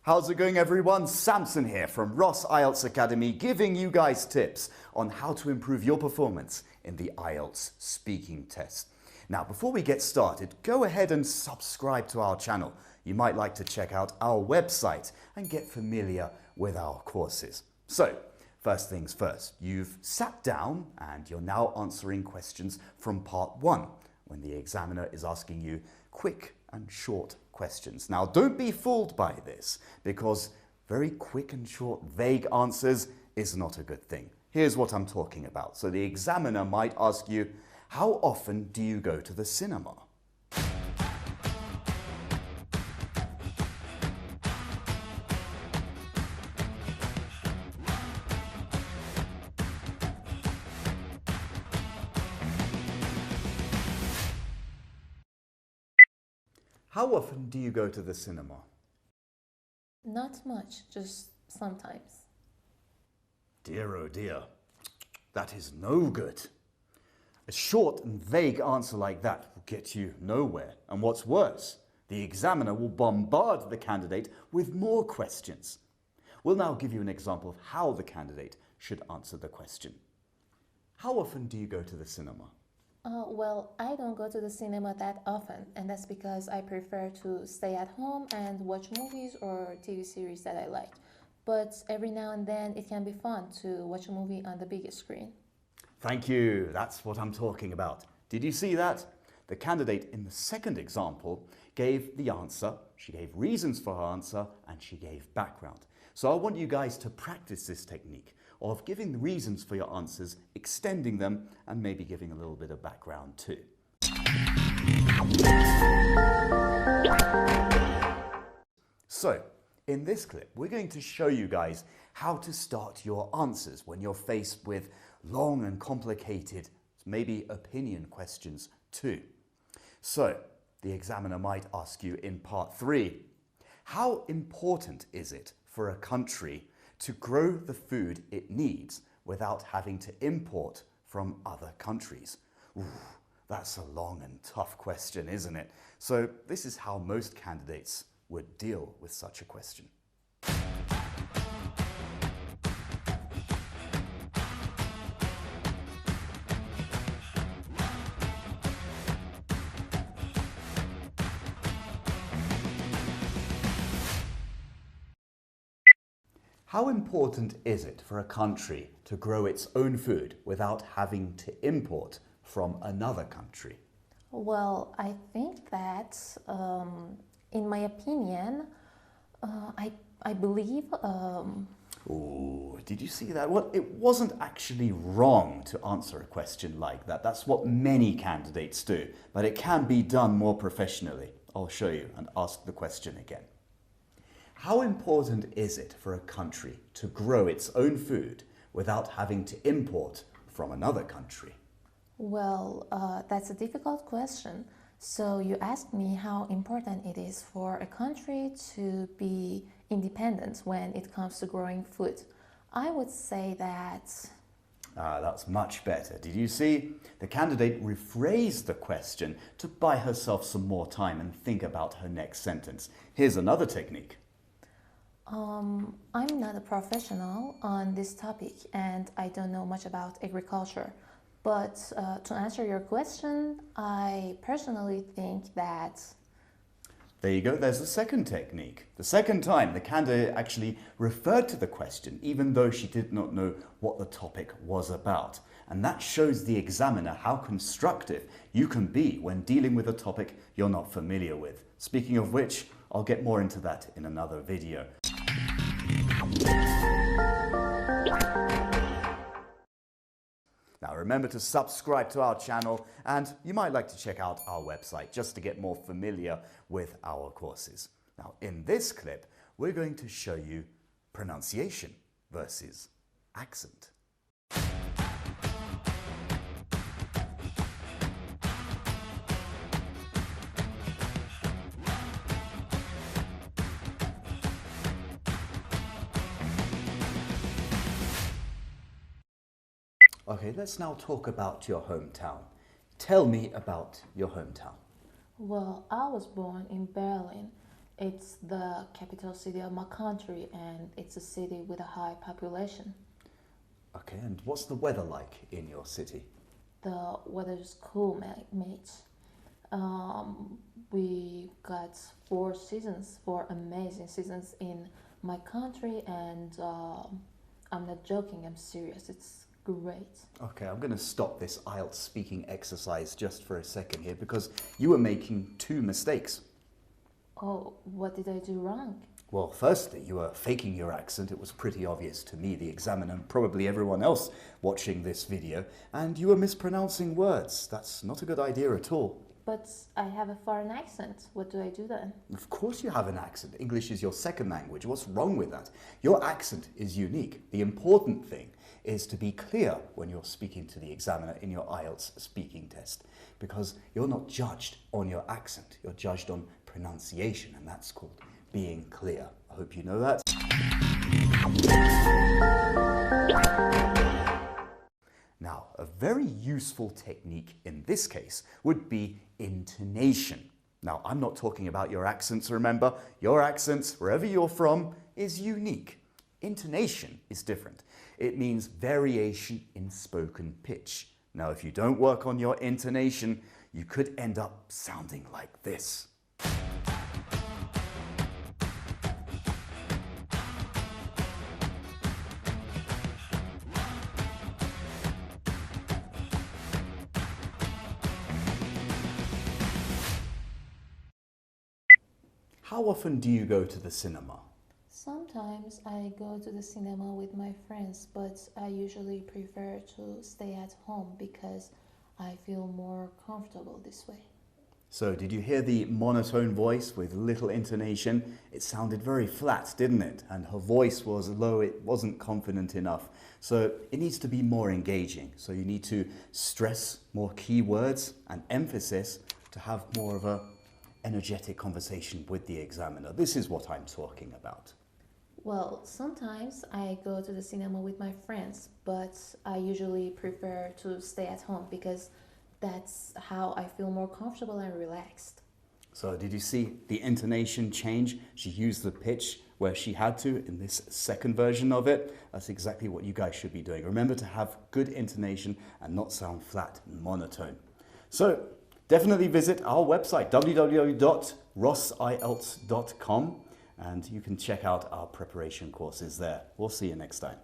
How's it going, everyone? Samson here from Ross IELTS Academy, giving you guys tips on how to improve your performance in the IELTS speaking test. Now, before we get started, go ahead and subscribe to our channel. You might like to check out our website and get familiar with our courses. So, first things first, you've sat down and you're now answering questions from part 1, when the examiner is asking you quick and short questions. Now, don't be fooled by this, because very quick and short, vague answers is not a good thing. Here's what I'm talking about. So the examiner might ask you, how often do you go to the cinema? How often do you go to the cinema? Not much, just sometimes. Dear oh dear, that is no good. A short and vague answer like that will get you nowhere. And what's worse, the examiner will bombard the candidate with more questions. We'll now give you an example of how the candidate should answer the question. How often do you go to the cinema? Well, I don't go to the cinema that often, and that's because I prefer to stay at home and watch movies or TV series that I like. But every now and then it can be fun to watch a movie on the biggest screen. Thank you. That's what I'm talking about. Did you see that? The candidate in the second example gave the answer, she gave reasons for her answer, and she gave background. So I want you guys to practice this technique of giving the reasons for your answers, extending them, and maybe giving a little bit of background too. So, in this clip, we're going to show you guys how to start your answers when you're faced with long and complicated, maybe opinion questions too. So, the examiner might ask you in part 3, how important is it for a country to grow the food it needs without having to import from other countries? Ooh, that's a long and tough question, isn't it? So this is how most candidates would deal with such a question. How important is it for a country to grow its own food without having to import from another country? Well, I think that, in my opinion, I believe... Ooh, did you see that? Well, it wasn't actually wrong to answer a question like that. That's what many candidates do, but it can be done more professionally. I'll show you and ask the question again. How important is it for a country to grow its own food without having to import from another country? Well, that's a difficult question. So you asked me how important it is for a country to be independent when it comes to growing food. I would say that... That's much better. Did you see? The candidate rephrased the question to buy herself some more time and think about her next sentence. Here's another technique. I'm not a professional on this topic and I don't know much about agriculture. But to answer your question, I personally think that... There you go, there's the second technique. The second time, the candidate actually referred to the question, even though she did not know what the topic was about. And that shows the examiner how constructive you can be when dealing with a topic you're not familiar with. Speaking of which, I'll get more into that in another video. Now remember to subscribe to our channel, and you might like to check out our website just to get more familiar with our courses. Now in this clip, we're going to show you pronunciation versus accent. Okay, let's now talk about your hometown. Tell me about your hometown. Well, I was born in Berlin, It's the capital city of my country, and it's a city with a high population. Okay, and what's the weather like in your city? The weather's cool, mate. We got 4 seasons, 4 amazing seasons in my country, and I'm not joking, I'm serious. It's great. Okay, I'm going to stop this IELTS speaking exercise just for a second here because you were making 2 mistakes. Oh, what did I do wrong? Well, firstly, you were faking your accent. It was pretty obvious to me, the examiner, and probably everyone else watching this video. And you were mispronouncing words. That's not a good idea at all. But I have a foreign accent. What do I do then? Of course you have an accent. English is your second language. What's wrong with that? Your accent is unique. The important thing is to be clear when you're speaking to the examiner in your IELTS speaking test, because you're not judged on your accent. You're judged on pronunciation, and that's called being clear. I hope you know that. Now, a very useful technique in this case would be intonation. Now, I'm not talking about your accents, remember. Your accents, wherever you're from, is unique. Intonation is different. It means variation in spoken pitch. Now, if you don't work on your intonation, you could end up sounding like this. How often do you go to the cinema? Sometimes I go to the cinema with my friends, but I usually prefer to stay at home because I feel more comfortable this way. So, did you hear the monotone voice with little intonation? It sounded very flat, didn't it? And her voice was low, it wasn't confident enough. So, it needs to be more engaging. So, you need to stress more key words and emphasis to have more of a energetic conversation with the examiner. This is what I'm talking about. Well, sometimes I go to the cinema with my friends, but I usually prefer to stay at home because that's how I feel more comfortable and relaxed. So did you see the intonation change? She used the pitch where she had to in this second version of it. That's exactly what you guys should be doing. Remember to have good intonation and not sound flat and monotone. So definitely visit our website, www.rossielts.com, and you can check out our preparation courses there. We'll see you next time.